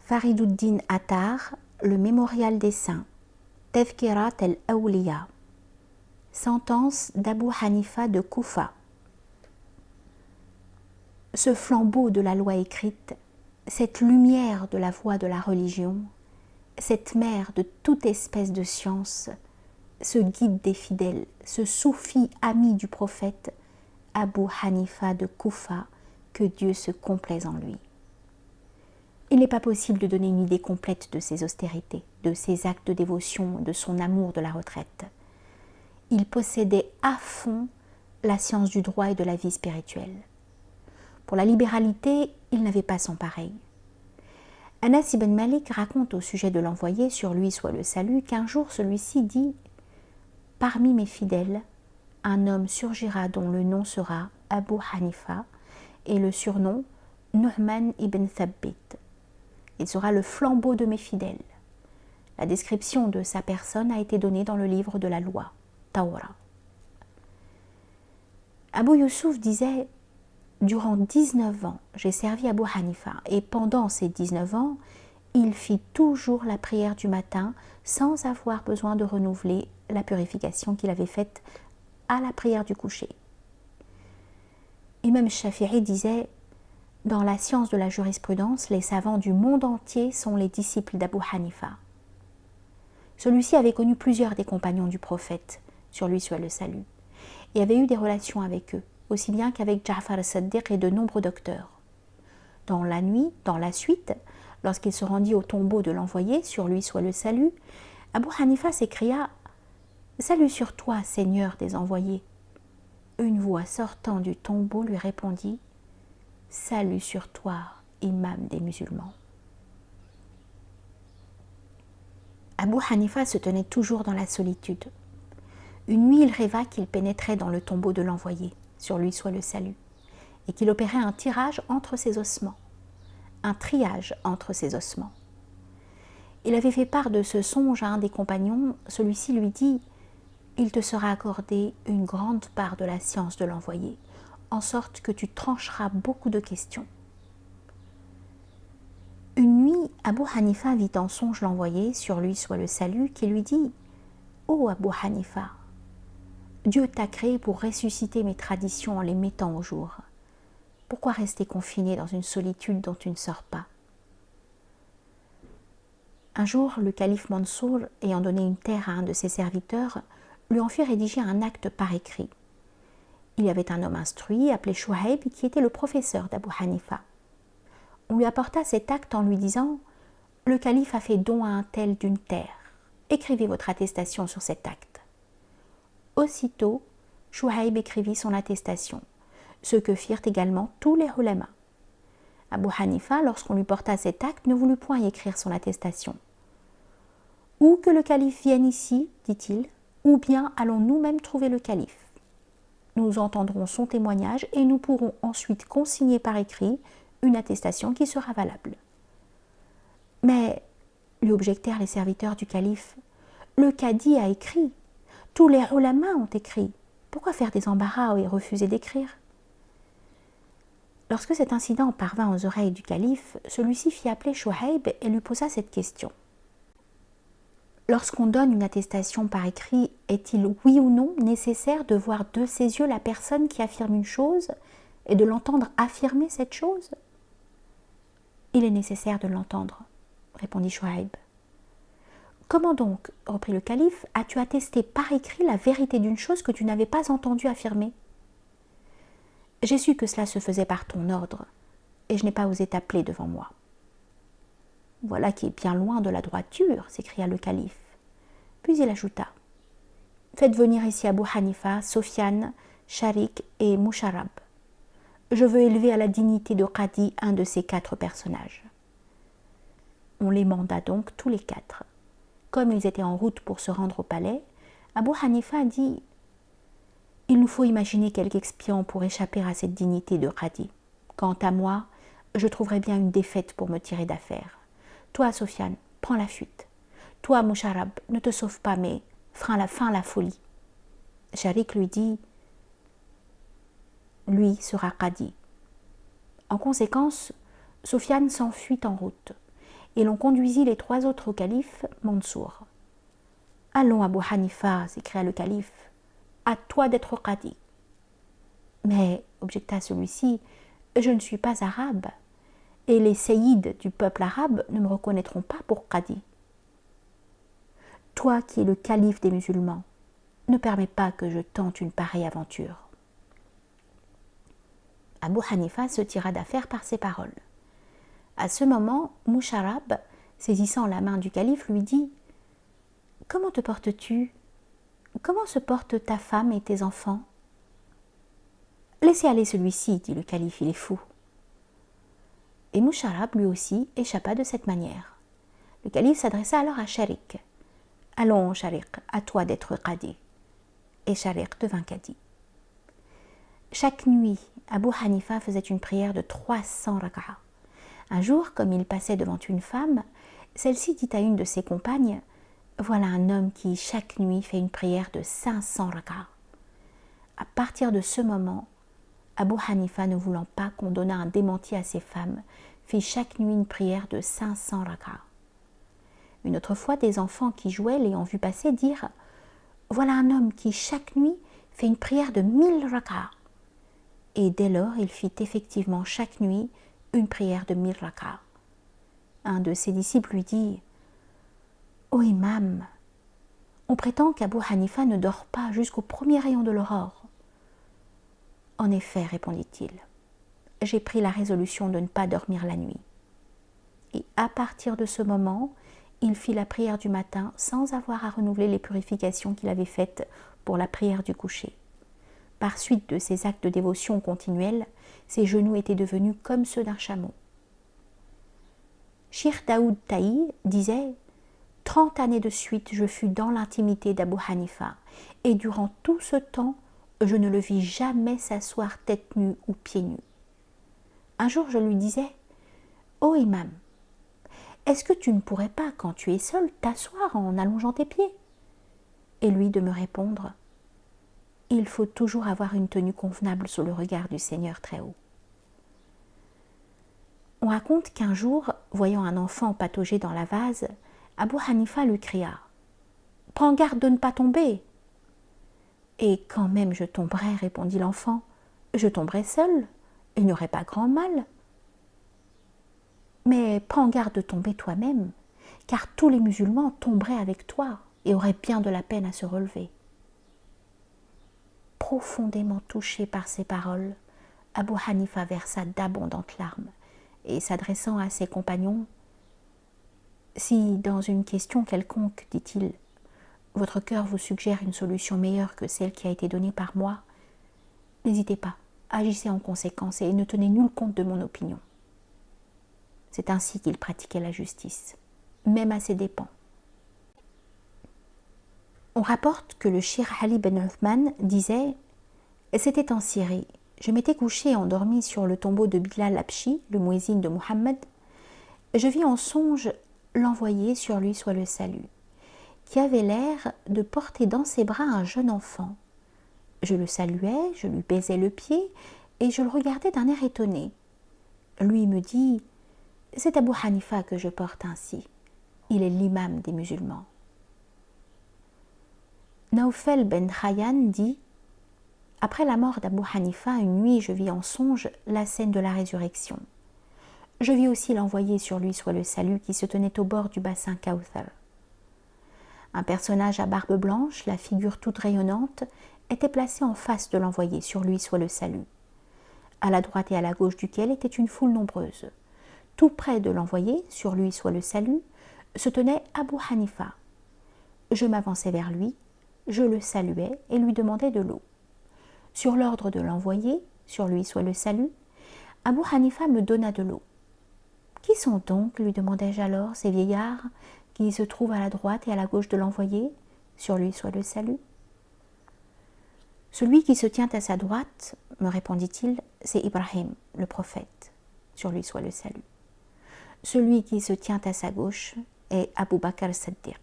Fariduddin Attar, le mémorial des saints. Tadhkirat al-Awliya. Sentence d'Abu Hanifa de Koufa. Ce flambeau de la loi écrite, cette lumière de la voie de la religion, cette mer de toute espèce de science, ce guide des fidèles, ce soufi ami du prophète, Abu Hanifa de Koufa, que Dieu se complaise en lui. Il n'est pas possible de donner une idée complète de ses austérités, de ses actes de dévotion, de son amour de la retraite. Il possédait à fond la science du droit et de la vie spirituelle. Pour la libéralité, il n'avait pas son pareil. Anas ibn Malik raconte au sujet de l'envoyé, sur lui soit le salut, qu'un jour celui-ci dit « Parmi mes fidèles, un homme surgira dont le nom sera Abu Hanifa et le surnom Nu'man ibn Thabbit. Il sera le flambeau de mes fidèles. » La description de sa personne a été donnée dans le livre de la loi, Tawra. Abu Yusuf disait « Durant 19 ans, j'ai servi Abu Hanifa et pendant ces 19 ans, il fit toujours la prière du matin sans avoir besoin de renouveler la purification qu'il avait faite à la prière du coucher. » Imam Shafi'i disait « Dans la science de la jurisprudence, les savants du monde entier sont les disciples d'Abu Hanifa. » Celui-ci avait connu plusieurs des compagnons du prophète, sur lui soit le salut, et avait eu des relations avec eux, aussi bien qu'avec Ja'far as-Saddiq et de nombreux docteurs. Dans la nuit, dans la suite, lorsqu'il se rendit au tombeau de l'envoyé, sur lui soit le salut, Abu Hanifa s'écria « Salut sur toi, Seigneur des envoyés !» Une voix sortant du tombeau lui répondit « Salut sur toi, imam des musulmans !» Abu Hanifa se tenait toujours dans la solitude. Une nuit, il rêva qu'il pénétrait dans le tombeau de l'envoyé, sur lui soit le salut, et qu'il opérait un tirage entre ses ossements, un triage entre ses ossements. Il avait fait part de ce songe à un des compagnons. Celui-ci lui dit « Il te sera accordé une grande part de la science de l'envoyé, en sorte que tu trancheras beaucoup de questions. » Une nuit, Abu Hanifa vit en songe l'envoyé, sur lui soit le salut, qui lui dit « Ô Abu Hanifa, Dieu t'a créé pour ressusciter mes traditions en les mettant au jour. Pourquoi rester confiné dans une solitude dont tu ne sors pas ?» Un jour, le calife Mansour, ayant donné une terre à un de ses serviteurs, lui en fit rédiger un acte par écrit. Il y avait un homme instruit, appelé Chouhaib, qui était le professeur d'Abu Hanifa. On lui apporta cet acte en lui disant « Le calife a fait don à un tel d'une terre. Écrivez votre attestation sur cet acte. » Aussitôt, Chouhaib écrivit son attestation, ce que firent également tous les ulama. Abu Hanifa, lorsqu'on lui porta cet acte, ne voulut point y écrire son attestation. « Ou que le calife vienne ici, dit-il, ou bien allons nous-mêmes trouver le calife. Nous entendrons son témoignage et nous pourrons ensuite consigner par écrit une attestation qui sera valable. » Mais, lui objectèrent les serviteurs du calife, le cadi a écrit, tous les ulama ont écrit, pourquoi faire des embarras et refuser d'écrire? Lorsque cet incident parvint aux oreilles du calife, celui-ci fit appeler Chouhaib et lui posa cette question. Lorsqu'on donne une attestation par écrit, est-il oui ou non nécessaire de voir de ses yeux la personne qui affirme une chose et de l'entendre affirmer cette chose? Il est nécessaire de l'entendre, répondit Chouhaib. Comment donc, reprit le calife, as-tu attesté par écrit la vérité d'une chose que tu n'avais pas entendu affirmer? J'ai su que cela se faisait par ton ordre, et je n'ai pas osé t'appeler devant moi. Voilà qui est bien loin de la droiture, s'écria le calife. Puis il ajouta, faites venir ici Abu Hanifa, Sofiane, Sharik et Musharrab. Je veux élever à la dignité de Qadi un de ces 4 personnages. On les manda donc tous les 4. Comme ils étaient en route pour se rendre au palais, Abu Hanifa dit « Il nous faut imaginer quelque expédient pour échapper à cette dignité de Qadi. Quant à moi, je trouverai bien une défaite pour me tirer d'affaire. Toi, Sofiane, prends la fuite. Toi, Musharrab, ne te sauve pas, mais freins la folie. » Sharik lui dit « Lui sera Qadi. » En conséquence, Sofiane s'enfuit en route. et l'on conduisit les 3 autres au calife Mansour. « Allons, Abu Hanifa, s'écria le calife, à toi d'être qadi. » Mais, objecta celui-ci, je ne suis pas arabe, et les séyids du peuple arabe ne me reconnaîtront pas pour qadi. Toi qui es le calife des musulmans, ne permets pas que je tente une pareille aventure. Abu Hanifa se tira d'affaire par ces paroles. À ce moment, Musharrab, saisissant la main du calife, lui dit « Comment te portes-tu? Comment se portent ta femme et tes enfants ?»« Laissez aller celui-ci, dit le calife, il est fou. » Et Musharrab, lui aussi, échappa de cette manière. Le calife s'adressa alors à Sharik. « Allons, Sharik, à toi d'être qadi. » Et Sharik devint qadi. Chaque nuit, Abu Hanifa faisait une prière de 300 rak'a. Un jour, comme il passait devant une femme, celle-ci dit à une de ses compagnes « Voilà un homme qui, chaque nuit, fait une prière de 500 rak'a. » À partir de ce moment, Abu Hanifa, ne voulant pas qu'on donnât un démenti à ses femmes, fit chaque nuit une prière de 500 rak'a. Une autre fois, des enfants qui jouaient, l'ayant vu passer, dirent « Voilà un homme qui, chaque nuit, fait une prière de 1000 rak'a. » Et dès lors, il fit effectivement chaque nuit une prière de 1000 rak'a. Un de ses disciples lui dit « Ô imam, on prétend qu'Abu Hanifa ne dort pas jusqu'au premier rayon de l'aurore. » En effet, répondit-il, j'ai pris la résolution de ne pas dormir la nuit. Et à partir de ce moment, il fit la prière du matin sans avoir à renouveler les purifications qu'il avait faites pour la prière du coucher. Par suite de ces actes de dévotion continuels, ses genoux étaient devenus comme ceux d'un chameau. Shir Daoud Taï disait « 30 années de suite, je fus dans l'intimité d'Abu Hanifa, et durant tout ce temps, je ne le vis jamais s'asseoir tête nue ou pieds nus. Un jour, je lui disais « Ô imam, est-ce que tu ne pourrais pas, quand tu es seul, t'asseoir en allongeant tes pieds ?» Et lui de me répondre « Il faut toujours avoir une tenue convenable sous le regard du Seigneur très haut. » On raconte qu'un jour, voyant un enfant patauger dans la vase, Abu Hanifa lui cria « Prends garde de ne pas tomber !» « Et quand même je tomberais, répondit l'enfant, je tomberais seul, il n'y aurait pas grand mal. Mais prends garde de tomber toi-même, car tous les musulmans tomberaient avec toi et auraient bien de la peine à se relever. » Profondément touché par ces paroles, Abu Hanifa versa d'abondantes larmes et s'adressant à ses compagnons, « Si dans une question quelconque, dit-il, votre cœur vous suggère une solution meilleure que celle qui a été donnée par moi, n'hésitez pas, agissez en conséquence et ne tenez nul compte de mon opinion. » C'est ainsi qu'il pratiquait la justice, même à ses dépens. On rapporte que le Shir Ali ben Uthman disait « C'était en Syrie, je m'étais couché et endormi sur le tombeau de Bilal Habshi, le muezzin de Muhammad. Je vis en songe l'envoyé, sur lui soit le salut, qui avait l'air de porter dans ses bras un jeune enfant. Je le saluais, je lui baisais le pied et je le regardais d'un air étonné. Lui me dit « C'est Abu Hanifa que je porte ainsi, il est l'imam des musulmans. » Naufel ben Khayyan dit « Après la mort d'Abu Hanifa, une nuit je vis en songe la scène de la résurrection. Je vis aussi l'envoyé, sur lui soit le salut, qui se tenait au bord du bassin Kawthar. Un personnage à barbe blanche, la figure toute rayonnante, était placé en face de l'envoyé, sur lui soit le salut, à la droite et à la gauche duquel était une foule nombreuse. Tout près de l'envoyé, sur lui soit le salut, se tenait Abu Hanifa. Je m'avançai vers lui, je le saluai et lui demandai de l'eau. Sur l'ordre de l'envoyé, sur lui soit le salut, Abu Hanifa me donna de l'eau. « Qui sont donc, lui demandai-je alors, ces vieillards qui se trouvent à la droite et à la gauche de l'envoyé, sur lui soit le salut ?» « Celui qui se tient à sa droite, me répondit-il, c'est Ibrahim, le prophète, sur lui soit le salut. Celui qui se tient à sa gauche est Abu Bakr Siddiq,